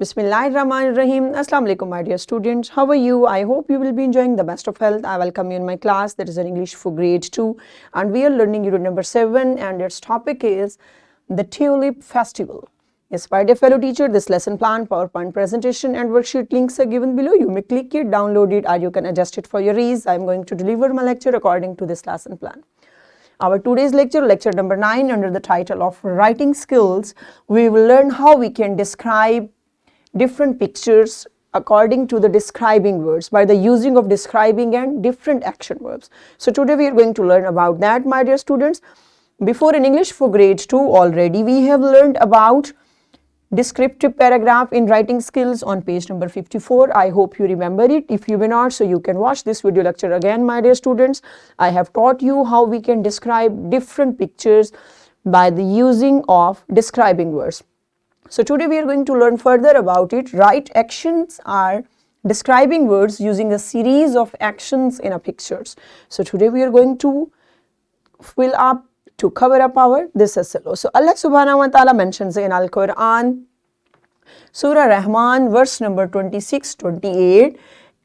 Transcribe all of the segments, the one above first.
Bismillahirrahmanirrahim. Assalamu alaikum, my dear students. How are you? I hope you will be enjoying the best of health. I welcome you in my class, that is an English for grade 2, and we are learning unit number 7, and its topic is the Tulip Festival. Yes, my dear fellow teacher, this lesson plan, PowerPoint presentation and worksheet links are given below. You may click it, download it, or you can adjust it for your ease. I am going to deliver my lecture according to this lesson plan. Our today's lecture, lecture number 9, under the title of Writing Skills, we will learn how we can describe different pictures according to the describing words by the using of describing and different action verbs. So today we are going to learn about that, my dear students. Before in English for grade 2 already we have learned about descriptive paragraph in writing skills on page number 54. I hope you remember it. If you may not, so you can watch this video lecture again, my dear students. I have taught you how we can describe different pictures by the using of describing words. So today we are going to learn further about it. Right actions are describing words using a series of actions in a pictures. So today we are going to cover up our this SLO. So Allah subhanahu wa ta'ala mentions in Al-Quran, Surah Rahman, verse number 26-28,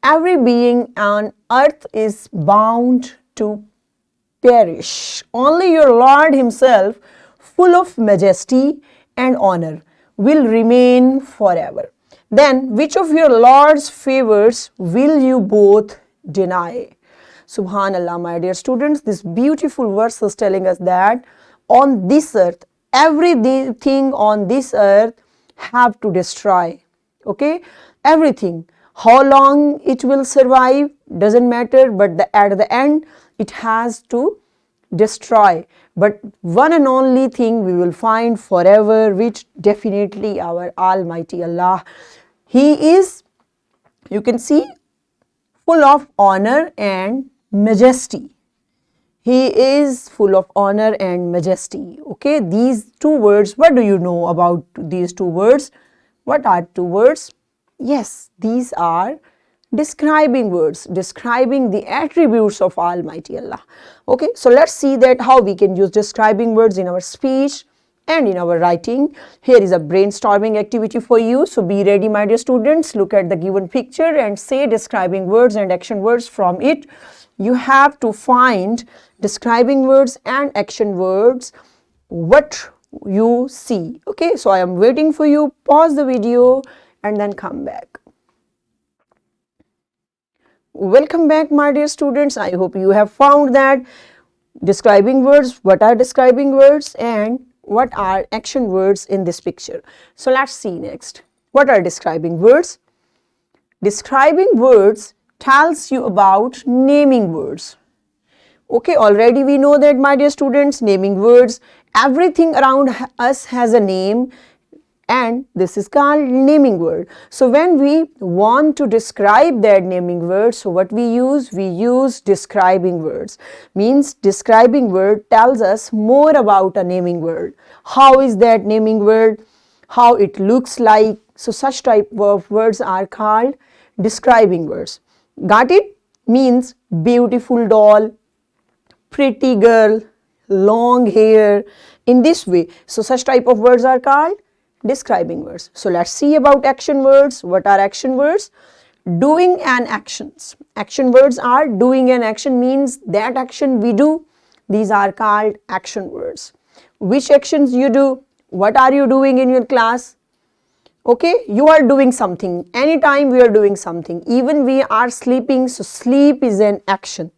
every being on earth is bound to perish. Only your Lord himself, full of majesty and honor, will remain forever. Then which of your Lord's favors will you both deny? Subhanallah, my dear students, this beautiful verse is telling us that on this earth, everything on this earth have to destroy. Okay, everything. How long it will survive doesn't matter, but at the end it has to destroy. But one and only thing we will find forever, which definitely our Almighty Allah. He is, you can see, full of honor and majesty. He is full of honor and majesty. Okay, these two words, what do you know about these two words? What are two words? Yes, these are describing words, describing the attributes of Almighty Allah. Okay, so let's see that how we can use describing words in our speech and in our writing. Here is a brainstorming activity for you. So be ready, my dear students. Look at the given picture and say describing words and action words from it. You have to find describing words and action words what you see. Okay, so I am waiting for you. Pause the video and then come back. Welcome back, my dear students. I hope you have found that describing words, what are describing words and what are action words in this picture. So let's see next. What are describing words? Describing words tells you about naming words. Okay, already we know that, my dear students, naming words, everything around us has a name, and this is called naming word. So when we want to describe that naming word, so what we use describing words. Means describing word tells us more about a naming word. How is that naming word? How it looks like? So such type of words are called describing words. Got it? Means beautiful doll, pretty girl, long hair, in this way. So such type of words are called describing words. So let's see about action words. What are action words? Doing and actions. Action words are doing and action, means that action we do. These are called action words. Which actions you do? What are you doing in your class? Okay, you are doing something. Anytime we are doing something. Even we are sleeping, so sleep is an action.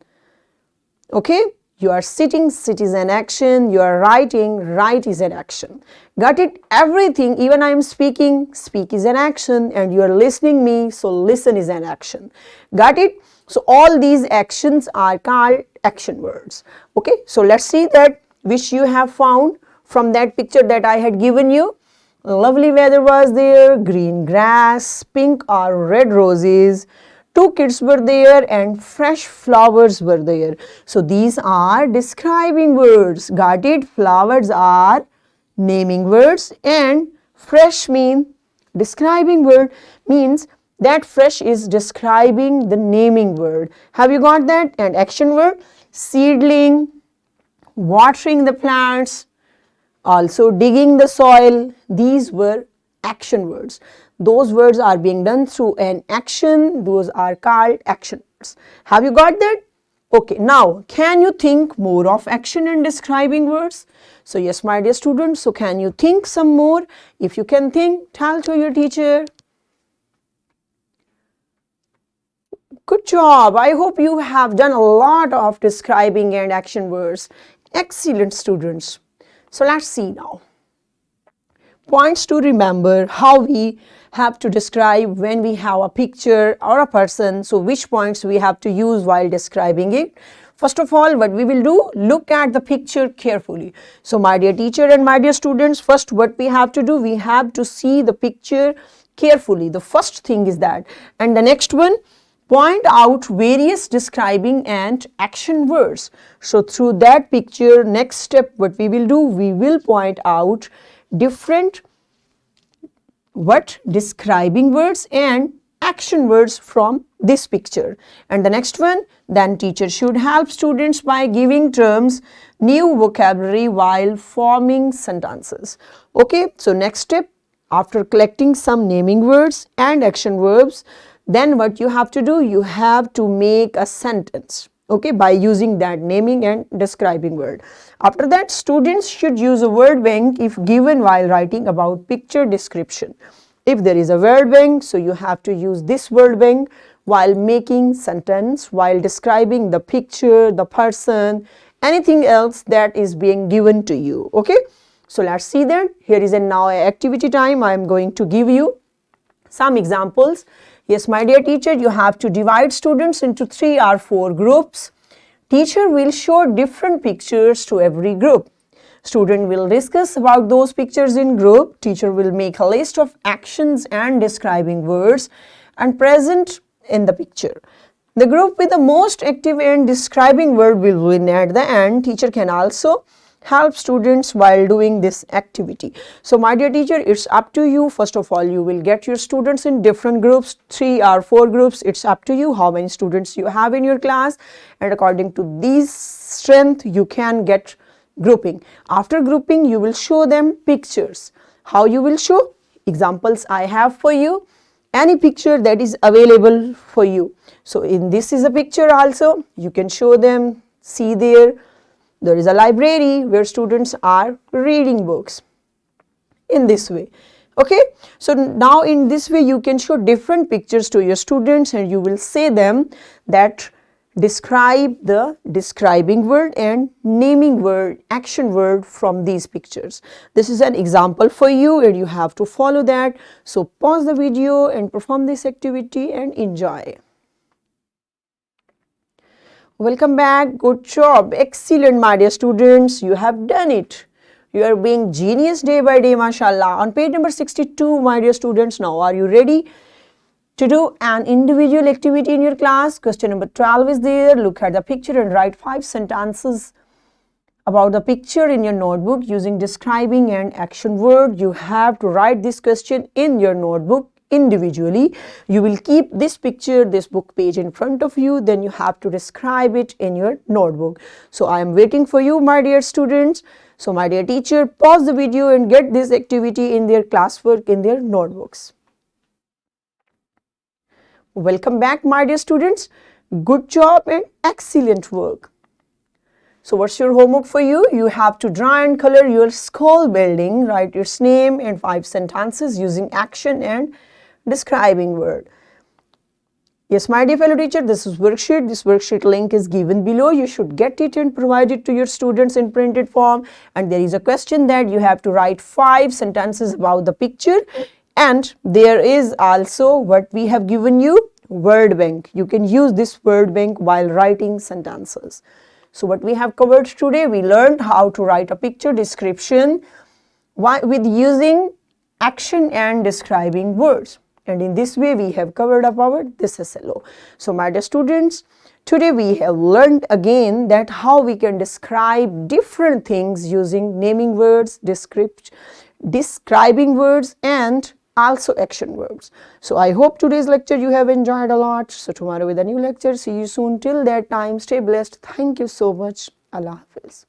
Okay, you are sitting, sit is an action. You are writing, write is an action. Got it? Everything, even I am speaking, speak is an action, and you are listening me, so listen is an action. Got it? So all these actions are called action words. Okay, so let's see that which you have found from that picture that I had given you. Lovely weather was there, green grass, pink or red roses, two kids were there and fresh flowers were there. So these are describing words. Got it? Flowers are naming words and fresh mean describing word, means that fresh is describing the naming word. Have you got that? And action word, seedling, watering the plants, also digging the soil, these were action words. Those words are being done through an action. Those are called action words. Have you got that? Okay, now can you think more of action in describing words? So yes, my dear students, so can you think some more? If you can think, tell to your teacher. Good job. I hope you have done a lot of describing and action words. Excellent, students. So let's see now. Points to remember how we have to describe when we have a picture or a person. So which points we have to use while describing it. First of all, what we will do, look at the picture carefully. So my dear teacher and my dear students, first what we have to do, we have to see the picture carefully. The first thing is that. And the next one, point out various describing and action words. So through that picture, next step what we will do, we will point out different describing words and action words from this picture. And the next one, then teacher should help students by giving terms new vocabulary while forming sentences. Okay, so next step, after collecting some naming words and action verbs, then what you have to do, you have to make a sentence, okay, by using that naming and describing word. After that, students should use a word bank if given while writing about picture description. If there is a word bank, so you have to use this word bank while making sentence, while describing the picture, the person, anything else that is being given to you, okay. So let's see that. Here is now activity time. I am going to give you some examples. Yes, my dear teacher, you have to divide students into 3 or 4 groups. Teacher will show different pictures to every group. Student will discuss about those pictures in group. Teacher will make a list of actions and describing words and present in the picture. The group with the most active and describing word will win at the end. Teacher can also help students while doing this activity. So my dear teacher, it's up to you. First of all, you will get your students in different groups, 3 or 4 groups. It's up to you how many students you have in your class, and according to these strength you can get grouping. After grouping, you will show them pictures. How you will show? Examples I have for you. Any picture that is available for you. So in this is a picture also, you can show them, see there. There is a library where students are reading books in this way. Okay, so now in this way you can show different pictures to your students and you will say them that describe the describing word and naming word, action word from these pictures. This is an example for you and you have to follow that. So pause the video and perform this activity and enjoy. Welcome back. Good job. Excellent, my dear students. You have done it. You are being genius day by day, mashallah. On page number 62, my dear students, now are you ready to do an individual activity in your class? Question number 12 is there. Look at the picture and write 5 sentences about the picture in your notebook using describing and action word. You have to write this question in your notebook individually. You will keep this picture, this book page in front of you, then you have to describe it in your notebook. So I am waiting for you, my dear students. So my dear teacher, pause the video and get this activity in their classwork, in their notebooks. Welcome back, my dear students. Good job and excellent work. So what's your homework for you? You have to draw and color your school building, write your name and 5 sentences using action and describing word. Yes, my dear fellow teacher, this is worksheet. This worksheet link is given below. You should get it and provide it to your students in printed form. And there is a question that you have to write 5 sentences about the picture. And there is also what we have given you, word bank. You can use this word bank while writing sentences. So what we have covered today, we learned how to write a picture description with using action and describing words. And in this way, we have covered up this SLO. So my dear students, today we have learned again that how we can describe different things using naming words, describing words, and also action verbs. So I hope today's lecture you have enjoyed a lot. So tomorrow with a new lecture. See you soon. Till that time, stay blessed. Thank you so much. Allah Hafiz.